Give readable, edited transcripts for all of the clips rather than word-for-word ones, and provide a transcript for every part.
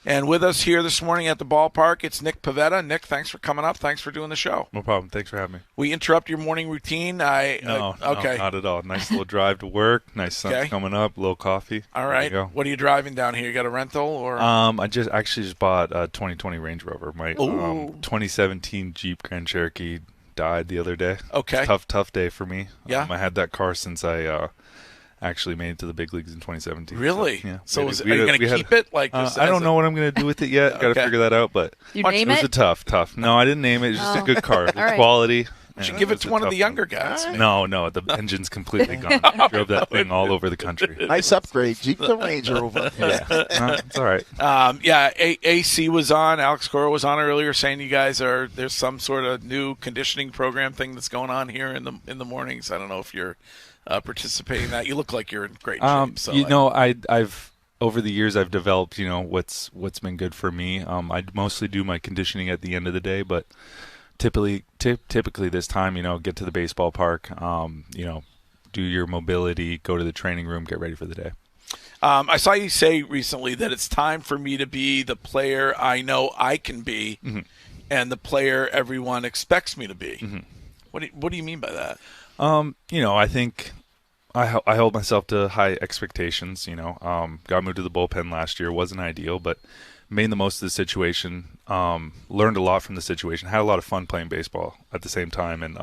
And with us here this morning at the ballpark, it's Nick Pivetta. Nick, thanks for coming up. Thanks for doing the show. No problem. Thanks for having me. We interrupt your morning routine? Okay. No, not at all. Nice little drive to work. Nice sun's coming up. A little coffee. All right. What are you driving down here? You got a rental or? I just bought a 2020 Range Rover. My 2017 Jeep Grand Cherokee died the other day. Okay. Tough day for me. Yeah. I had that car since I actually made it to the big leagues in 2017. Really? So, yeah. So are you going to keep it? I don't know what I'm going to do with it yet. Got to figure that out. But you name it? It was a tough. No, I didn't name it. It's just a good car. Right. Quality. You should give it to one of the younger guys. No, the engine's completely gone. Drove that thing all over the country. Nice upgrade. Jeep the Range Rover. Yeah. It's all right. AC was on. Alex Cora was on earlier saying you guys there's some sort of new conditioning program thing that's going on here in the mornings. I don't know if you're participating in that. You look like you're in great shape. So I've over the years I've developed what's been good for me. I mostly do my conditioning at the end of the day, but typically this time get to the baseball park, do your mobility, go to the training room, get ready for the day. I saw you say recently that it's time for me to be the player I know I can be, and the player everyone expects me to be. Mm-hmm. What do you mean by that? I think I hold myself to high expectations. Got moved to the bullpen last year. Wasn't ideal, but made the most of the situation. Learned a lot from the situation. Had a lot of fun playing baseball at the same time, and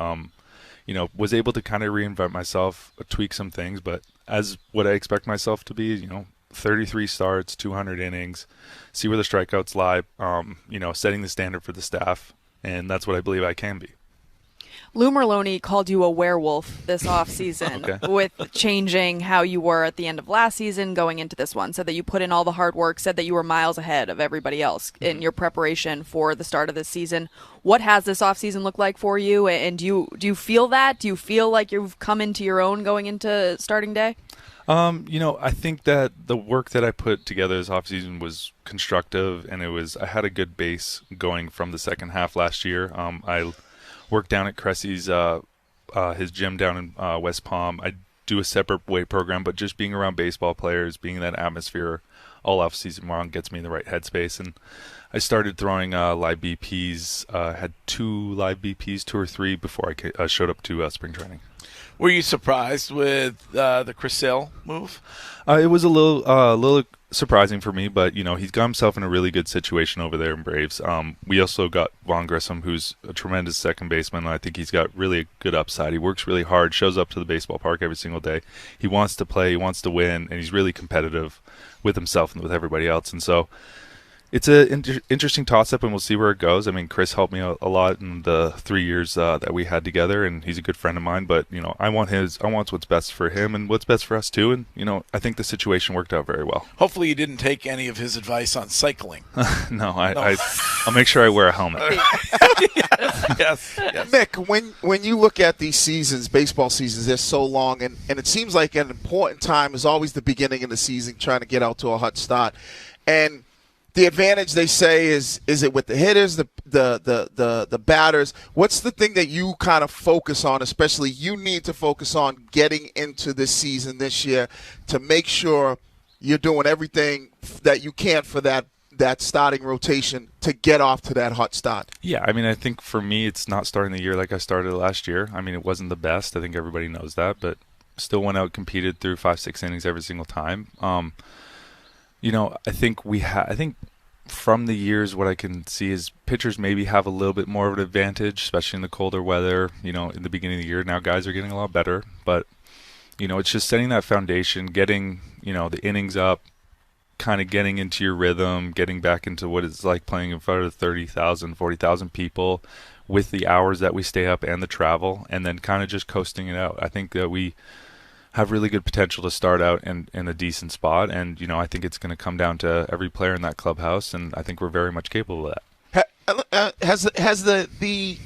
was able to kind of reinvent myself, tweak some things. But as what I expect myself to be, 33 starts, 200 innings, see where the strikeouts lie. Setting the standard for the staff, and that's what I believe I can be. Lou Merloni called you a werewolf this offseason with changing how you were at the end of last season going into this one. Said that you put in all the hard work, said that you were miles ahead of everybody else in your preparation for the start of this season. What has this offseason looked like for you, and do you feel that? Do you feel like you've come into your own going into starting day? I think that the work that I put together this offseason was constructive, and I had a good base going from the second half last year. I work down at Cressy's, his gym down in West Palm. I do a separate weight program, but just being around baseball players, being in that atmosphere all off season long gets me in the right headspace. And I started throwing live BPs. Had 2 live BPs, 2 or 3 before I showed up to spring training. Were you surprised with the Chris Sale move? It was a little surprising for me, but he's got himself in a really good situation over there in Braves. We also got Vaughn Grissom, who's a tremendous second baseman. I think he's got really a good upside. He works really hard, shows up to the baseball park every single day. He wants to play, he wants to win, and he's really competitive with himself and with everybody else. And so it's an interesting toss-up, and we'll see where it goes. I mean, Chris helped me a lot in the 3 years that we had together, and he's a good friend of mine. But I want what's best for him and what's best for us too. And I think the situation worked out very well. Hopefully, you didn't take any of his advice on cycling. No, I'll make sure I wear a helmet. Yes. Nick, when you look at these seasons, baseball seasons, they're so long, and it seems like an important time is always the beginning of the season, trying to get out to a hot start, and the advantage, they say, is it with the hitters, the batters? What's the thing that you kind of focus on, especially you need to focus on getting into this season this year to make sure you're doing everything that you can for that starting rotation to get off to that hot start? Yeah, I mean, I think for me it's not starting the year like I started last year. I mean, it wasn't the best. I think everybody knows that, but still went out, competed through 5-6 innings every single time. I think from the years, what I can see is pitchers maybe have a little bit more of an advantage, especially in the colder weather. In the beginning of the year, now guys are getting a lot better, but it's just setting that foundation, getting the innings up, kind of getting into your rhythm, getting back into what it's like playing in front of 30,000, 40,000 people with the hours that we stay up and the travel, and then kind of just coasting it out. I think that we have really good potential to start out in a decent spot, and I think it's going to come down to every player in that clubhouse, and I think we're very much capable of that. Has the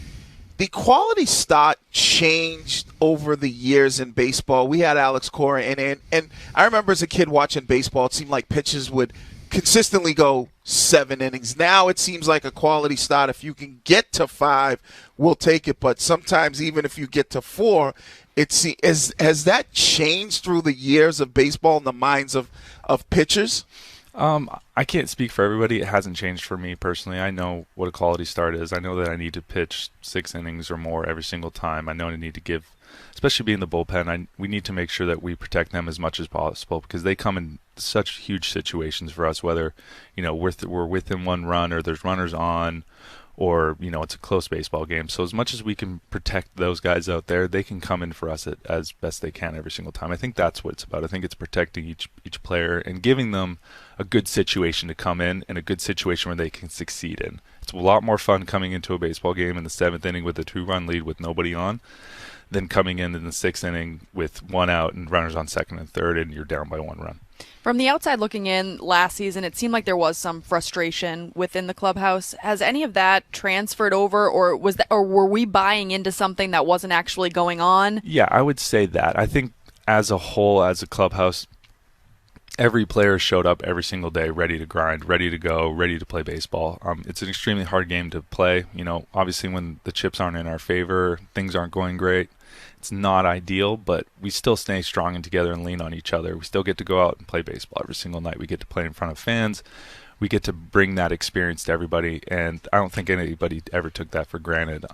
quality start changed over the years in baseball? We had Alex Cora and I remember as a kid watching baseball, it seemed like pitches would consistently go 7 innings. Now it seems like a quality start, if you can get to 5, we'll take it, but sometimes even if you get to 4, has that changed through the years of baseball in the minds of pitchers? I can't speak for everybody. It hasn't changed for me personally. I know what a quality start is. I know that I need to pitch 6 innings or more every single time. I know I need to give, especially being the bullpen, we need to make sure that we protect them as much as possible because they come in such huge situations for us, whether, we're within 1 run or there's runners on, or, it's a close baseball game. So as much as we can protect those guys out there, they can come in for us as best they can every single time. I think that's what it's about. I think it's protecting each player and giving them a good situation to come in and a good situation where they can succeed in. It's a lot more fun coming into a baseball game in the 7th inning with a 2-run lead with nobody on than coming in the 6th inning with 1 out and runners on 2nd and 3rd and you're down by 1 run. From the outside looking in last season, it seemed like there was some frustration within the clubhouse. Has any of that transferred over, or were we buying into something that wasn't actually going on? Yeah, I would say that. I think as a whole, as a clubhouse, every player showed up every single day ready to grind, ready to go, ready to play baseball. It's an extremely hard game to play. Obviously when the chips aren't in our favor, things aren't going great. It's not ideal, but we still stay strong and together and lean on each other. We still get to go out and play baseball every single night. We get to play in front of fans. We get to bring that experience to everybody, and I don't think anybody ever took that for granted.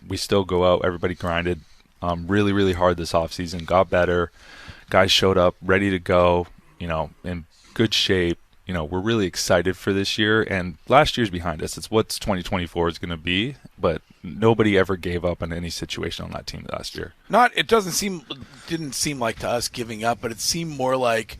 We still go out. Everybody grinded really, really hard this offseason, got better. Guys showed up ready to go, in good shape. We're really excited for this year, and last year's behind us. It's what 2024 is going to be, but nobody ever gave up on any situation on that team last year. It didn't seem like to us giving up, but it seemed more like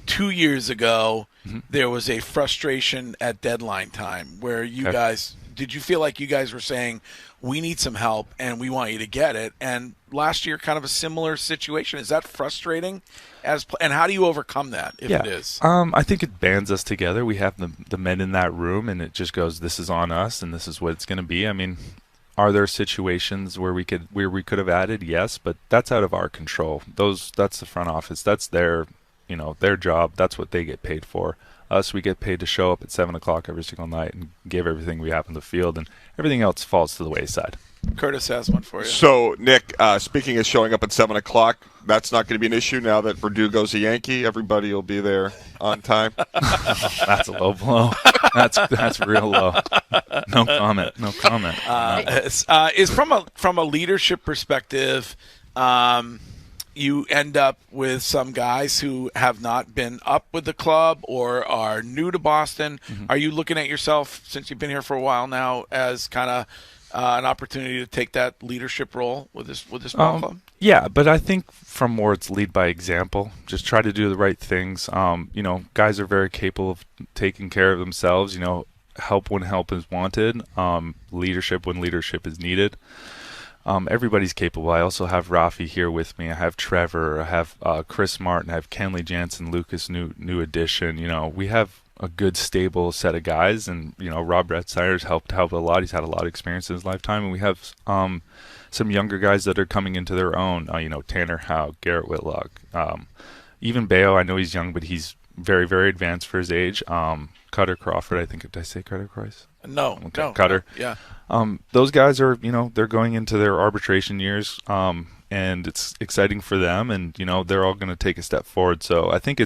2 years ago there was a frustration at deadline time where you guys, did you feel like you guys were saying, we need some help and we want you to get it? And last year, kind of a similar situation. Is that frustrating? And how do you overcome that if it is? I think it bands us together. We have the men in that room, and it just goes, this is on us, and this is what it's going to be. I mean, are there situations where we could have added? Yes, but that's out of our control. That's the front office. That's their job. That's what they get paid for. Us, we get paid to show up at 7 o'clock every single night and give everything we have in the field, and everything else falls to the wayside. Curtis has one for you. So, Nick, speaking of showing up at 7 o'clock, that's not going to be an issue now that Verdugo's a Yankee. Everybody will be there on time. That's a low blow. That's real low. No comment. Is from a leadership perspective, you end up with some guys who have not been up with the club or are new to Boston. Are you looking at yourself, since you've been here for a while now, as kind of an opportunity to take that leadership role with this ball club? Yeah, but I think from more it's lead by example. Just try to do the right things. Guys are very capable of taking care of themselves. Help when help is wanted. Leadership when leadership is needed. Everybody's capable. I also have Rafi here with me. I have Trevor. I have Chris Martin. I have Kenley Jansen, Lucas, new addition. We have a good, stable set of guys, and Rob Retzeyer's helped a lot. He's had a lot of experience in his lifetime, and we have some younger guys that are coming into their own. Tanner Howe, Garrett Whitlock, even Bayo. I know he's young, but he's very, very advanced for his age. Cutter Crawford, did I say Cutter Cross? No, okay. No, Cutter. No, yeah. Those guys are, they're going into their arbitration years, and it's exciting for them, and they're all going to take a step forward. So I think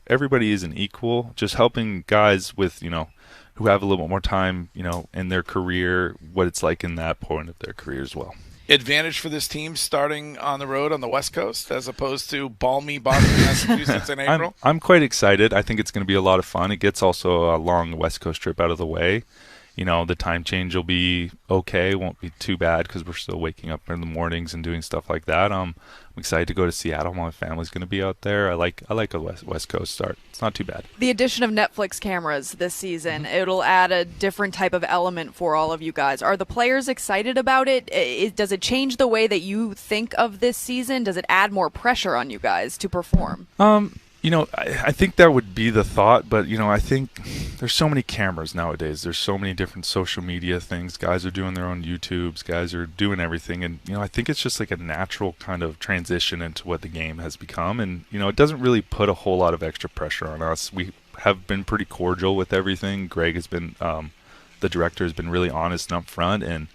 everybody is an equal, just helping guys with, who have a little bit more time, in their career, what it's like in that point of their career as well. Advantage for this team starting on the road on the West Coast as opposed to balmy Boston, Massachusetts in April? I'm quite excited. I think it's going to be a lot of fun. It gets also a long West Coast trip out of the way. The time change will be okay. Won't be too bad because we're still waking up in the mornings and doing stuff like that. I'm excited to go to Seattle. My family's going to be out there. I like a West Coast start. It's not too bad. The addition of Netflix cameras this season, it'll add a different type of element for all of you guys. Are the players excited about it? Does it change the way that you think of this season? Does it add more pressure on you guys to perform? I think that would be the thought, but, I think there's so many cameras nowadays. There's so many different social media things. Guys are doing their own YouTubes. Guys are doing everything. And, I think it's just like a natural kind of transition into what the game has become. And, it doesn't really put a whole lot of extra pressure on us. We have been pretty cordial with everything. Greg has been, the director has been really honest and upfront. And,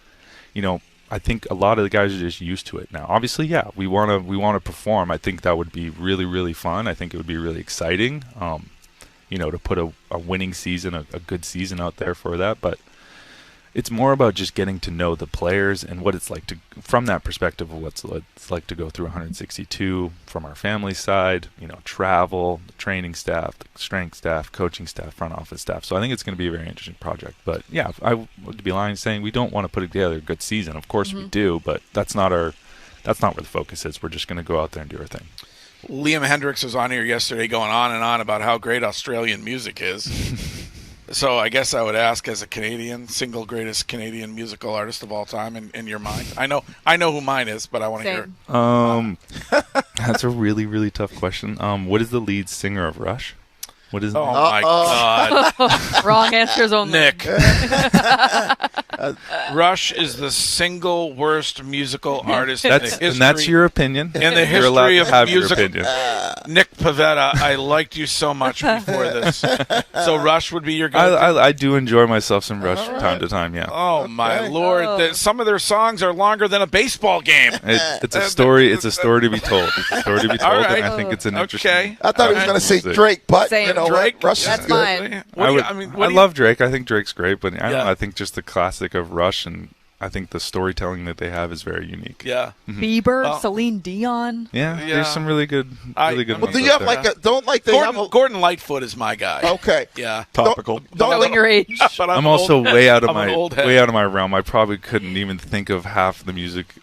I think a lot of the guys are just used to it now. Obviously, yeah, we want to perform. I think that would be really, really fun. I think it would be really exciting. to put a winning season, a good season out there for that. But it's more about just getting to know the players and what it's like to, from that perspective of what it's like to go through 162 from our family side, travel, the training staff, the strength staff, coaching staff, front office staff. So I think it's going to be a very interesting project. But yeah, I would be lying saying we don't want to put together a good season. Of course we do, but that's not where the focus is. We're just going to go out there and do our thing. Liam Hendricks was on here yesterday going on and on about how great Australian music is. So I guess I would ask, as a Canadian, single greatest Canadian musical artist of all time in your mind. I know who mine is, but I want to hear. That's a really, really tough question. What is the lead singer of Rush? What is? Oh my God! Wrong answers only. Nick. Rush is the single worst musical artist in the history. And that's your opinion. In the history of music. Nick Pivetta, I liked you so much before this. So Rush would be your go-to? I do enjoy myself some Rush from time to time, yeah. Oh, my Lord. Some of their songs are longer than a baseball game. It's a story. It's a story to be told. It's a story to be told, right. and I think it's an interesting. Okay. I thought he was going to say Drake, but Drake. Rush That's is good. fine. I love Drake. I think Drake's great, but I don't know, Yeah. I think just the classic of Rush, and I think the storytelling that they have is very unique. Yeah. Bieber, Well- Celine Dion. Yeah, Yeah. there's some really good Well, ones Do you out have there. Gordon Lightfoot is my guy. Okay. Yeah. Topical. Showing your age. But I'm also old. way out of I'm an old head. my realm. I probably couldn't even think of half the musical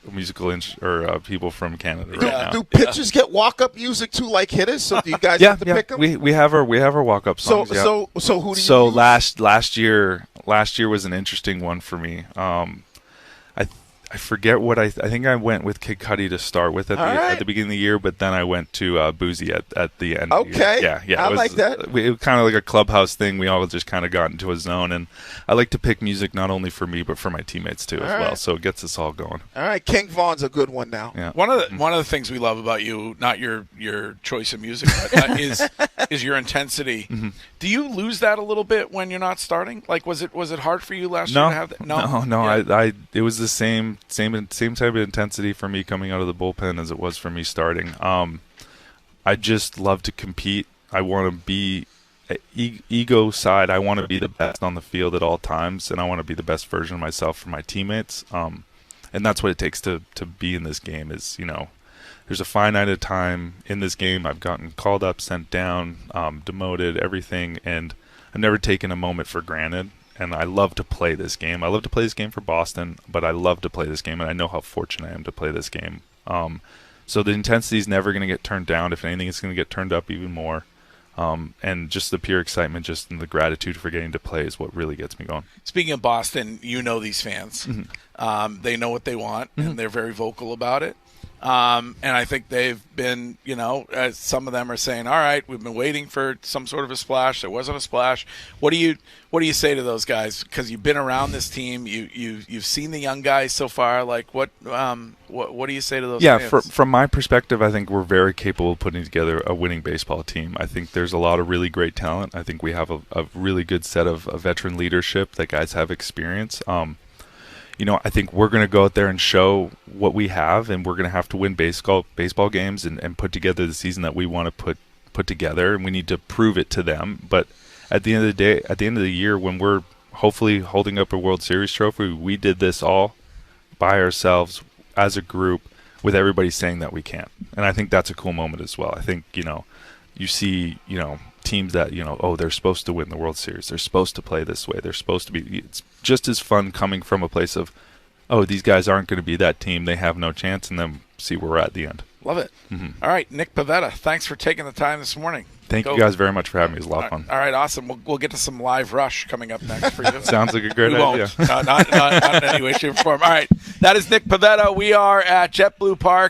people from Canada right now. Do pitchers get walk-up music too, like hitters? So do you guys Yeah, have to yeah. pick them? We have our walk-up So songs. yeah. so who do you? So use? last year was an interesting one for me. I forget what I think I went with Kid Cudi to start with at the beginning of the year, but then I went to Boozy at the end. Of the year. Okay. Yeah. I It was, like that. It was kind of like a clubhouse thing. We all just kind of got into a zone, and I like to pick music not only for me but for my teammates too as well. So it gets us all going. All right, King Von's a good one now. Yeah. One of the things we love about you, not your choice of music, but, is your intensity. Mm-hmm. Do you lose that a little bit when you're not starting? Like, was it hard for you last year to have that? No. Yeah. It was the same type of intensity for me coming out of the bullpen as it was for me starting. I just love to compete. I want to be ego side. I want to be the best on the field at all times, and I want to be the best version of myself for my teammates. And that's what it takes to be in this game. Is there's a finite time in this game. I've gotten called up, sent down, demoted, everything, and I've never taken a moment for granted. And I love to play this game. I love to play this game for Boston, but I love to play this game, and I know how fortunate I am to play this game. So the intensity is never going to get turned down. If anything, it's going to get turned up even more. And just the pure excitement, just and the gratitude for getting to play is what really gets me going. Speaking of Boston, you know these fans. Mm-hmm. They know what they want, and they're very vocal about it. And I think they've been, as some of them are saying, all right, we've been waiting for some sort of a splash. There wasn't a splash. What do you say to those guys? Because you've been around this team, you've seen the young guys so far. Like, what do you say to those? Yeah, fans? from my perspective, I think we're very capable of putting together a winning baseball team. I think there's a lot of really great talent. I think we have a really good set of veteran leadership that guys have experience. I think we're going to go out there and show what we have, and we're going to have to win baseball games and put together the season that we want to put together, and we need to prove it to them. But at the end of the day, at the end of the year, when we're hopefully holding up a World Series trophy, we did this all by ourselves as a group with everybody saying that we can. And I think that's a cool moment as well. I think, you see, teams that, they're supposed to win the World Series. They're supposed to play this way. They're supposed to be. It's just as fun coming from a place of, these guys aren't going to be that team. They have no chance, and then see where we're at the end. Love it. All right, Nick Pivetta, thanks for taking the time this morning. Thank you guys very much for having me. It was a lot of fun. All right, awesome. We'll get to some live Rush coming up next for you. Sounds like a great We idea. won't. Not in any way, shape, or form. All right, that is Nick Pivetta. We are at JetBlue Park.